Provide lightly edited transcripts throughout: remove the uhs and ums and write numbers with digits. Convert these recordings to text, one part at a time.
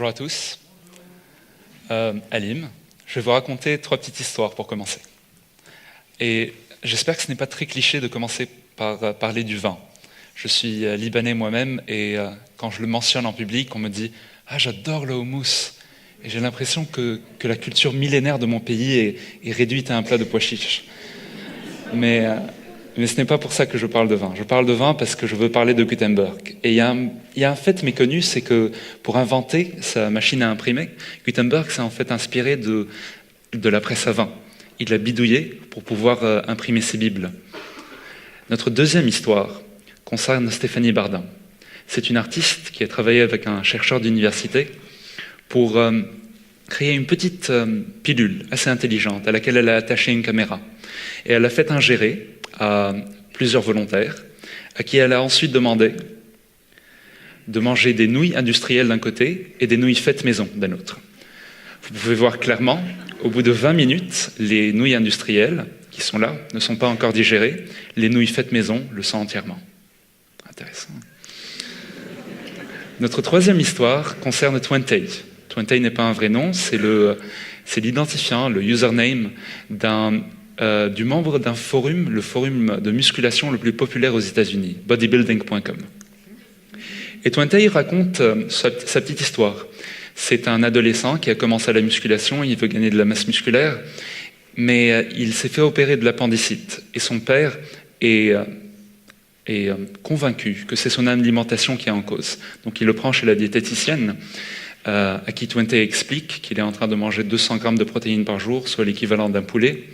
Bonjour à tous. Alim, je vais vous raconter 3 petites histoires pour commencer. Et j'espère que ce n'est pas très cliché de commencer par parler du vin. Je suis libanais moi-même et quand je le mentionne en public, on me dit « Ah, j'adore le houmous !» Et j'ai l'impression que la culture millénaire de mon pays est réduite à un plat de pois chiches. Mais ce n'est pas pour ça que je parle de vin. Je parle de vin parce que je veux parler de Gutenberg. Et il y a un fait méconnu, c'est que pour inventer sa machine à imprimer, Gutenberg s'est en fait inspiré de la presse à vin. Il l'a bidouillé pour pouvoir imprimer ses bibles. Notre deuxième histoire concerne Stéphanie Bardin. C'est une artiste qui a travaillé avec un chercheur d'université pour créer une petite pilule assez intelligente à laquelle elle a attaché une caméra. Et elle a fait ingérer à plusieurs volontaires, à qui elle a ensuite demandé de manger des nouilles industrielles d'un côté et des nouilles faites maison d'un autre. Vous pouvez voir clairement, au bout de 20 minutes, les nouilles industrielles qui sont là ne sont pas encore digérées, les nouilles faites maison le sont entièrement. Intéressant. Notre troisième histoire concerne Twentei. Twentei n'est pas un vrai nom, c'est l'identifiant, le username du membre d'un forum, le forum de musculation le plus populaire aux États-Unis, bodybuilding.com. Et Twentei raconte sa petite histoire. C'est un adolescent qui a commencé la musculation, il veut gagner de la masse musculaire, mais il s'est fait opérer de l'appendicite. Et son père est convaincu que c'est son alimentation qui est en cause. Donc il le prend chez la diététicienne, à qui Twentei explique qu'il est en train de manger 200 grammes de protéines par jour, soit l'équivalent d'un poulet.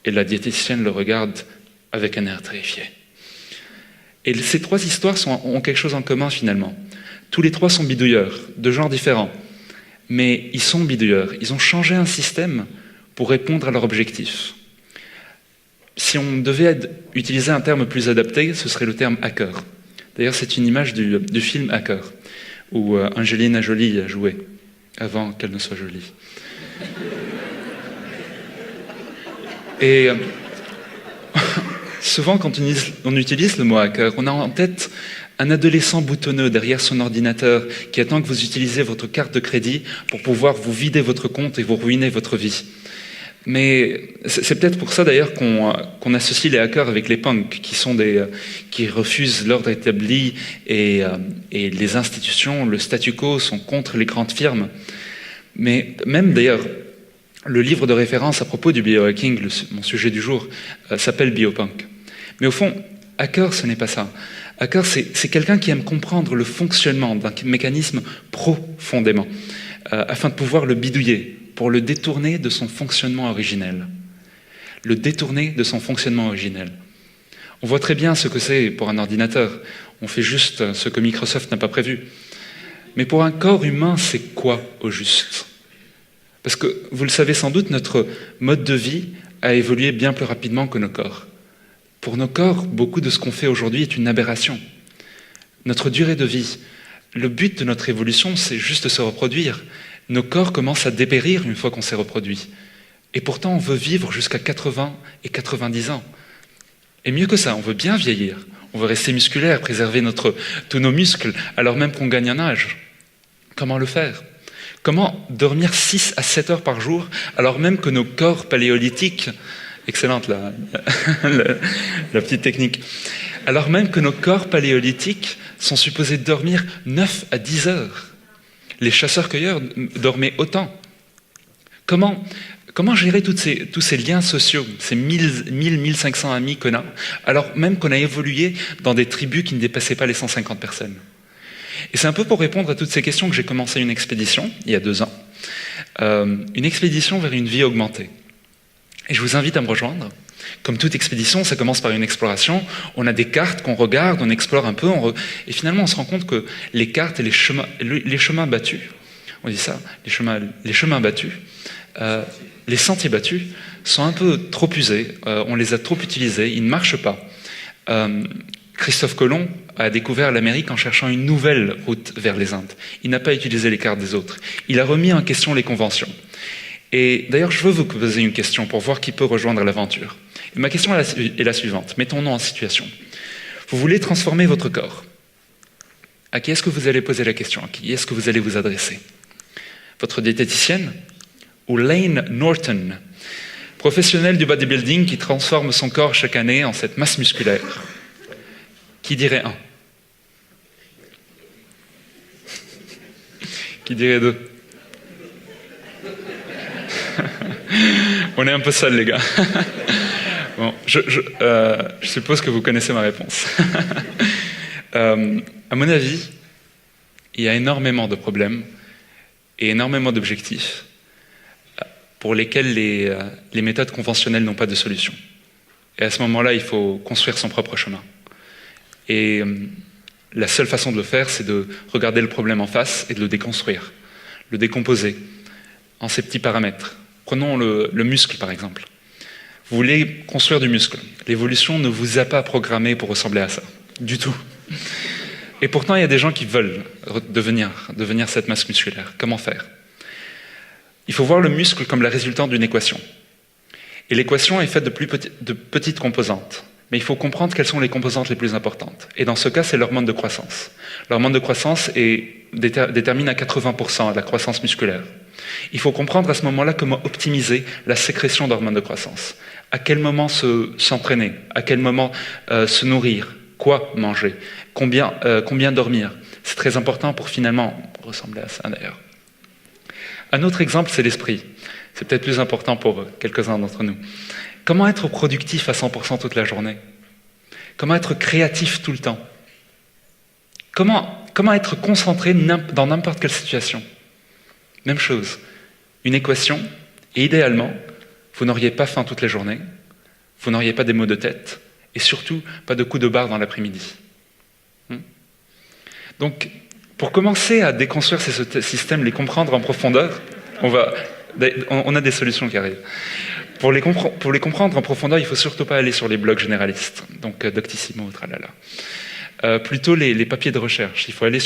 Et la diététicienne le regarde avec un air terrifié. Et ces 3 histoires ont quelque chose en commun finalement. Tous les 3 sont bidouilleurs, de genres différents. Mais ils sont bidouilleurs. Ils ont changé un système pour répondre à leur objectif. Si on devait utiliser un terme plus adapté, ce serait le terme hacker. D'ailleurs, c'est une image du film Hacker, où Angelina Jolie a joué, avant qu'elle ne soit jolie. Et souvent, quand on utilise le mot hacker, on a en tête un adolescent boutonneux derrière son ordinateur qui attend que vous utilisiez votre carte de crédit pour pouvoir vous vider votre compte et vous ruiner votre vie. Mais c'est peut-être pour ça d'ailleurs qu'on associe les hackers avec les punks, qui refusent l'ordre établi et les institutions, le statu quo sont contre les grandes firmes. Mais même d'ailleurs, le livre de référence à propos du biohacking, mon sujet du jour, s'appelle Biopunk. Mais au fond, hacker, ce n'est pas ça. Hacker, c'est quelqu'un qui aime comprendre le fonctionnement d'un mécanisme profondément, afin de pouvoir le bidouiller, pour le détourner de son fonctionnement originel. Le détourner de son fonctionnement originel. On voit très bien ce que c'est pour un ordinateur. On fait juste ce que Microsoft n'a pas prévu. Mais pour un corps humain, c'est quoi au juste ? Parce que, vous le savez sans doute, notre mode de vie a évolué bien plus rapidement que nos corps. Pour nos corps, beaucoup de ce qu'on fait aujourd'hui est une aberration. Notre durée de vie, le but de notre évolution, c'est juste de se reproduire. Nos corps commencent à dépérir une fois qu'on s'est reproduit. Et pourtant, on veut vivre jusqu'à 80 et 90 ans. Et mieux que ça, on veut bien vieillir. On veut rester musculaire, préserver tous nos muscles, alors même qu'on gagne en âge. Comment le faire ? Comment dormir 6 à 7 heures par jour, alors même que nos corps paléolithiques, excellente la petite technique, alors même que nos corps paléolithiques sont supposés dormir 9 à 10 heures. Les chasseurs-cueilleurs dormaient autant. Comment gérer tous ces liens sociaux, ces 1500 amis qu'on a, alors même qu'on a évolué dans des tribus qui ne dépassaient pas les 150 personnes ? Et c'est un peu pour répondre à toutes ces questions que j'ai commencé une expédition, il y a 2 ans, une expédition vers une vie augmentée. Et je vous invite à me rejoindre. Comme toute expédition, ça commence par une exploration. On a des cartes qu'on regarde, on explore un peu, et finalement on se rend compte que les cartes et les chemins battus, on dit ça, les chemins battus, les sentiers battus sont un peu trop usés, on les a trop utilisés, ils ne marchent pas. Christophe Colomb a découvert l'Amérique en cherchant une nouvelle route vers les Indes. Il n'a pas utilisé les cartes des autres. Il a remis en question les conventions. Et d'ailleurs, je veux vous poser une question pour voir qui peut rejoindre l'aventure. Et ma question est la suivante. Mettons-nous en situation. Vous voulez transformer votre corps. À qui est-ce que vous allez poser la question? À qui est-ce que vous allez vous adresser? Votre diététicienne? Ou Layne Norton, professionnel du bodybuilding qui transforme son corps chaque année en cette masse musculaire? Qui dirait un? Qui dirait deux? On est un peu seuls, les gars. Bon, je suppose que vous connaissez ma réponse. À mon avis, il y a énormément de problèmes et énormément d'objectifs pour lesquels les méthodes conventionnelles n'ont pas de solution. Et à ce moment-là, il faut construire son propre chemin. Et la seule façon de le faire, c'est de regarder le problème en face et de le déconstruire, le décomposer en ses petits paramètres. Prenons le muscle, par exemple. Vous voulez construire du muscle. L'évolution ne vous a pas programmé pour ressembler à ça, du tout. Et pourtant, il y a des gens qui veulent devenir cette masse musculaire. Comment faire? Il faut voir le muscle comme la résultante d'une équation. Et l'équation est faite de petites composantes. Mais il faut comprendre quelles sont les composantes les plus importantes. Et dans ce cas, c'est l'hormone de croissance. L'hormone de croissance détermine à 80% la croissance musculaire. Il faut comprendre à ce moment-là comment optimiser la sécrétion d'hormones de croissance. À quel moment s'entraîner? À quel moment se nourrir? Quoi manger? Combien dormir? C'est très important pour finalement ressembler à ça d'ailleurs. Un autre exemple, c'est l'esprit. C'est peut-être plus important pour quelques-uns d'entre nous. Comment être productif à 100% toute la journée? Comment être créatif tout le temps? Comment être concentré dans n'importe quelle situation? Même chose. Une équation, et idéalement, vous n'auriez pas faim toute la journée, vous n'auriez pas des maux de tête, et surtout, pas de coups de barre dans l'après-midi. Donc, pour commencer à déconstruire ces systèmes, les comprendre en profondeur, on a des solutions qui arrivent. Pour les comprendre en profondeur, il ne faut surtout pas aller sur les blogs généralistes, donc Doctissimo, tralala. Plutôt les papiers de recherche. Il faut aller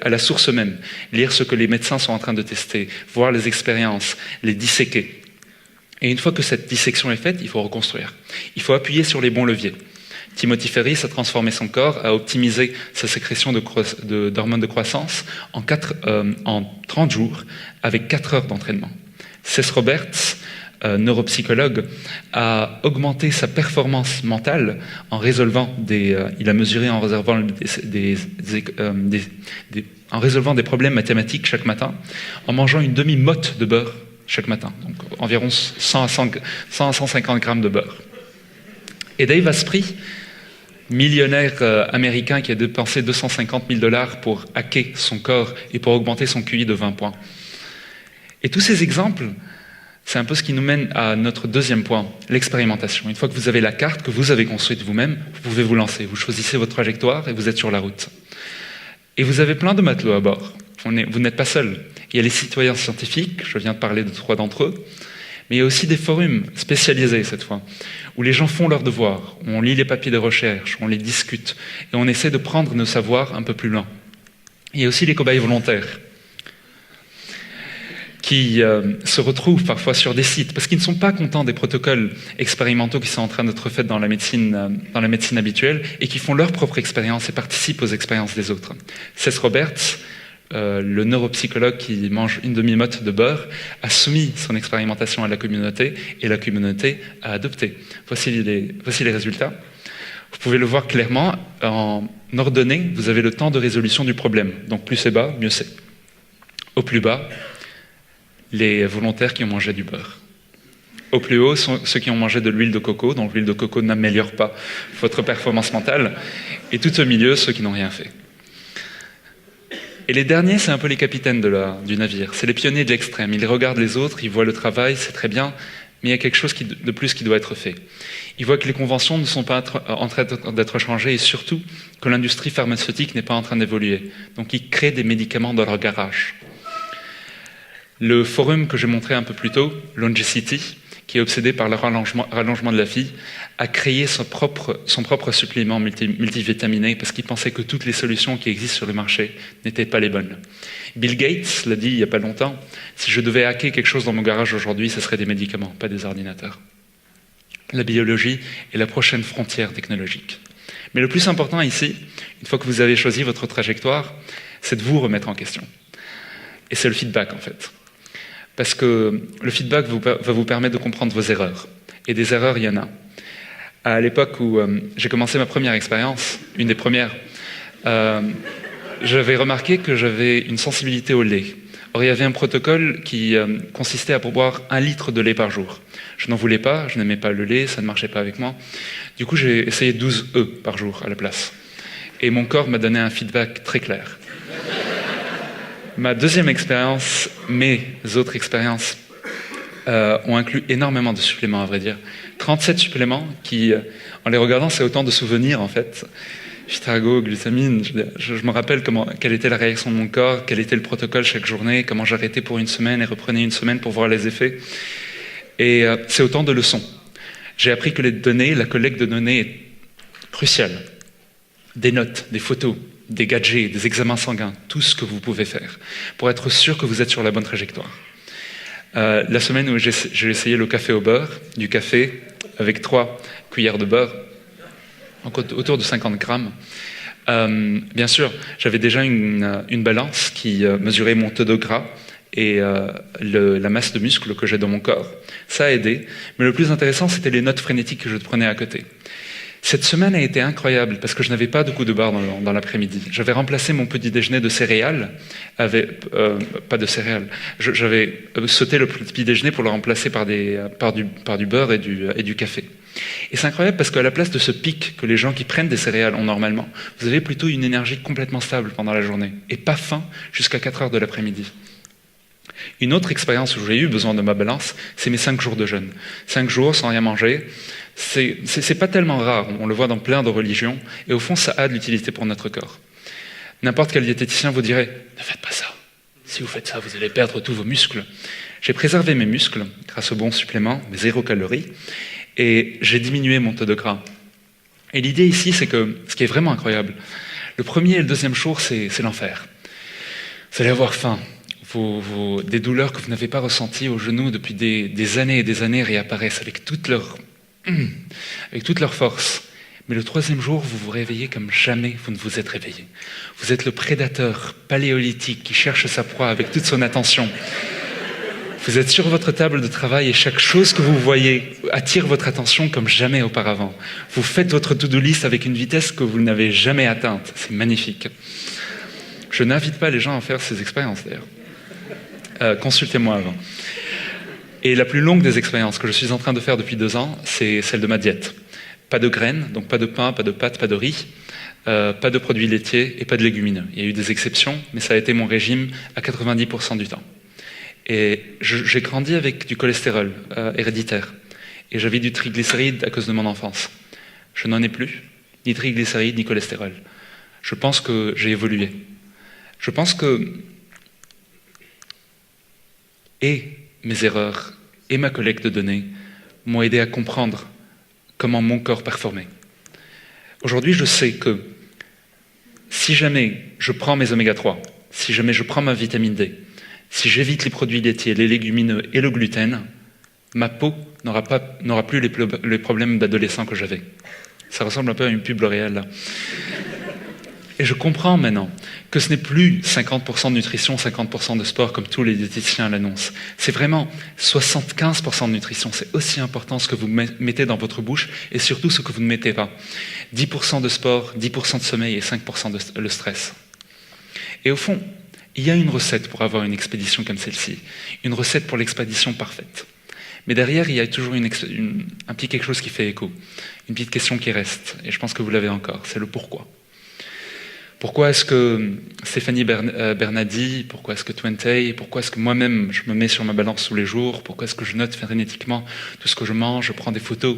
à la source même, lire ce que les médecins sont en train de tester, voir les expériences, les disséquer. Et une fois que cette dissection est faite, il faut reconstruire. Il faut appuyer sur les bons leviers. Timothy Ferriss a transformé son corps, a optimisé sa sécrétion d'hormones de croissance en 30 jours avec 4 heures d'entraînement. Cess Roberts, neuropsychologue, a augmenté sa performance mentale en résolvant il a mesuré en résolvant des problèmes mathématiques chaque matin, en mangeant une demi-motte de beurre chaque matin, donc environ 100 à 150 grammes de beurre. Et Dave Asprey, millionnaire américain qui a dépensé $250 000 pour hacker son corps et pour augmenter son QI de 20 points. Et tous ces exemples, c'est un peu ce qui nous mène à notre deuxième point, l'expérimentation. Une fois que vous avez la carte, que vous avez construite vous-même, vous pouvez vous lancer. Vous choisissez votre trajectoire et vous êtes sur la route. Et vous avez plein de matelots à bord. Vous n'êtes pas seul. Il y a les citoyens scientifiques, je viens de parler de 3 d'entre eux, mais il y a aussi des forums spécialisés cette fois, où les gens font leurs devoirs, où on lit les papiers de recherche, on les discute, et on essaie de prendre nos savoirs un peu plus loin. Il y a aussi les cobayes volontaires, qui se retrouvent parfois sur des sites, parce qu'ils ne sont pas contents des protocoles expérimentaux qui sont en train d'être faits dans la médecine habituelle, et qui font leur propre expérience et participent aux expériences des autres. Cess Roberts, le neuropsychologue qui mange une demi-motte de beurre, a soumis son expérimentation à la communauté, et la communauté a adopté. Voici les résultats. Vous pouvez le voir clairement, en ordonnée, vous avez le temps de résolution du problème. Donc plus c'est bas, mieux c'est. Au plus bas, les volontaires qui ont mangé du beurre. Au plus haut sont ceux qui ont mangé de l'huile de coco, donc l'huile de coco n'améliore pas votre performance mentale. Et tout au milieu, ceux qui n'ont rien fait. Et les derniers, c'est un peu les capitaines du navire. C'est les pionniers de l'extrême. Ils regardent les autres, ils voient le travail, c'est très bien, mais il y a quelque chose de plus qui doit être fait. Ils voient que les conventions ne sont pas en train d'être changées et surtout que l'industrie pharmaceutique n'est pas en train d'évoluer. Donc ils créent des médicaments dans leur garage. Le forum que j'ai montré un peu plus tôt, Longicity, qui est obsédé par le rallongement de la vie, a créé son propre supplément multivitaminé parce qu'il pensait que toutes les solutions qui existent sur le marché n'étaient pas les bonnes. Bill Gates l'a dit il n'y a pas longtemps, si je devais hacker quelque chose dans mon garage aujourd'hui, ce serait des médicaments, pas des ordinateurs. La biologie est la prochaine frontière technologique. Mais le plus important ici, une fois que vous avez choisi votre trajectoire, c'est de vous remettre en question. Et c'est le feedback, en fait. Parce que le feedback va vous permettre de comprendre vos erreurs. Et des erreurs, il y en a. À l'époque où j'ai commencé ma première expérience, une des premières, j'avais remarqué que j'avais une sensibilité au lait. Or, il y avait un protocole qui consistait à boire 1 litre de lait par jour. Je n'en voulais pas, je n'aimais pas le lait, ça ne marchait pas avec moi. Du coup, j'ai essayé 12 œufs par jour à la place. Et mon corps m'a donné un feedback très clair. Ma deuxième expérience, mes autres expériences, ont inclus énormément de suppléments, à vrai dire. 37 suppléments qui, en les regardant, c'est autant de souvenirs, en fait. Phytargo, glutamine, je me rappelle quelle était la réaction de mon corps, quel était le protocole chaque journée, comment j'arrêtais pour une semaine et reprenais une semaine pour voir les effets. Et c'est autant de leçons. J'ai appris que les données, la collecte de données est cruciale. Des notes, des photos, des gadgets, des examens sanguins, tout ce que vous pouvez faire pour être sûr que vous êtes sur la bonne trajectoire. La semaine où j'ai essayé le café au beurre, du café avec 3 cuillères de beurre, autour de 50 grammes. Bien sûr, j'avais déjà une balance qui mesurait mon taux de gras et la masse de muscles que j'ai dans mon corps. Ça a aidé, mais le plus intéressant, c'était les notes frénétiques que je prenais à côté. Cette semaine a été incroyable parce que je n'avais pas de coup de barre dans l'après-midi. J'avais remplacé mon petit déjeuner de céréales pas de céréales. J'avais sauté le petit déjeuner pour le remplacer par du beurre et du café. Et c'est incroyable parce qu'à la place de ce pic que les gens qui prennent des céréales ont normalement, vous avez plutôt une énergie complètement stable pendant la journée et pas faim jusqu'à 4 heures de l'après-midi. Une autre expérience où j'ai eu besoin de ma balance, c'est mes 5 jours de jeûne. 5 jours sans rien manger, c'est pas tellement rare, on le voit dans plein de religions, et au fond ça a de l'utilité pour notre corps. N'importe quel diététicien vous dirait « Ne faites pas ça, si vous faites ça vous allez perdre tous vos muscles ». J'ai préservé mes muscles grâce aux bons suppléments, mes 0 calories, et j'ai diminué mon taux de gras. Et l'idée ici, c'est que ce qui est vraiment incroyable, le premier et le deuxième jour, c'est l'enfer. Vous allez avoir faim. Des douleurs que vous n'avez pas ressenties au genou depuis des années et des années réapparaissent avec toute leur force. Mais le troisième jour, vous vous réveillez comme jamais vous ne vous êtes réveillé. Vous êtes le prédateur paléolithique qui cherche sa proie avec toute son attention. Vous êtes sur votre table de travail et chaque chose que vous voyez attire votre attention comme jamais auparavant. Vous faites votre to-do list avec une vitesse que vous n'avez jamais atteinte. C'est magnifique. Je n'invite pas les gens à faire ces expériences d'ailleurs. Consultez-moi avant. Et la plus longue des expériences que je suis en train de faire depuis 2 ans, c'est celle de ma diète. Pas de graines, donc pas de pain, pas de pâtes, pas de riz, pas de produits laitiers et pas de légumineux. Il y a eu des exceptions, mais ça a été mon régime à 90% du temps. Et j'ai grandi avec du cholestérol héréditaire. Et j'avais du triglycéride à cause de mon enfance. Je n'en ai plus, ni triglycérides, ni cholestérol. Je pense que j'ai évolué. Je pense que mes erreurs et ma collecte de données m'ont aidé à comprendre comment mon corps performait. Aujourd'hui, je sais que si jamais je prends mes oméga 3, si jamais je prends ma vitamine D, si j'évite les produits laitiers, les légumineux et le gluten, ma peau n'aura plus les problèmes d'adolescent que j'avais. Ça ressemble un peu à une pub L'Oréal, là. Et je comprends maintenant que ce n'est plus 50% de nutrition, 50% de sport comme tous les diététiciens l'annoncent. C'est vraiment 75% de nutrition. C'est aussi important ce que vous mettez dans votre bouche et surtout ce que vous ne mettez pas. 10% de sport, 10% de sommeil et 5% de le stress. Et au fond, il y a une recette pour avoir une expédition comme celle-ci. Une recette pour l'expédition parfaite. Mais derrière, il y a toujours un petit quelque chose qui fait écho. Une petite question qui reste. Et je pense que vous l'avez encore. C'est le pourquoi. Pourquoi est-ce que Stéphanie Bernardi, pourquoi est-ce que Twentey, pourquoi est-ce que moi-même je me mets sur ma balance tous les jours, pourquoi est-ce que je note frénétiquement tout ce que je mange, je prends des photos?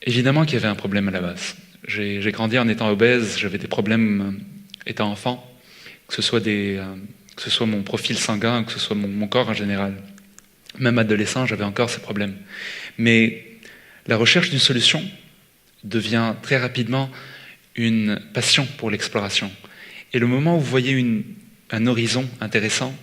Évidemment qu'il y avait un problème à la base. J'ai grandi en étant obèse, j'avais des problèmes étant enfant, que ce soit mon profil sanguin, que ce soit mon corps en général. Même adolescent, j'avais encore ces problèmes. Mais la recherche d'une solution devient très rapidement une passion pour l'exploration. Et le moment où vous voyez un horizon intéressant,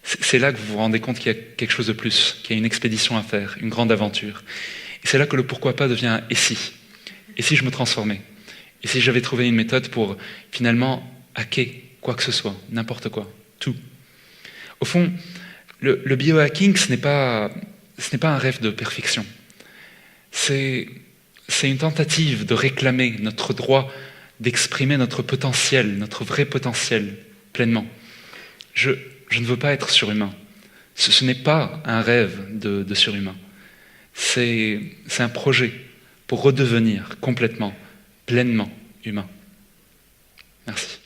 c'est là que vous vous rendez compte qu'il y a quelque chose de plus, qu'il y a une expédition à faire, une grande aventure. Et c'est là que le pourquoi pas devient « et si ?» Et si je me transformais? Et si j'avais trouvé une méthode pour finalement hacker quoi que ce soit, n'importe quoi, tout, Au fond, le biohacking, ce n'est pas un rêve de perfection. C'est une tentative de réclamer notre droit d'exprimer notre potentiel, notre vrai potentiel, pleinement. Je ne veux pas être surhumain. Ce n'est pas un rêve de surhumain. C'est un projet pour redevenir complètement, pleinement humain. Merci.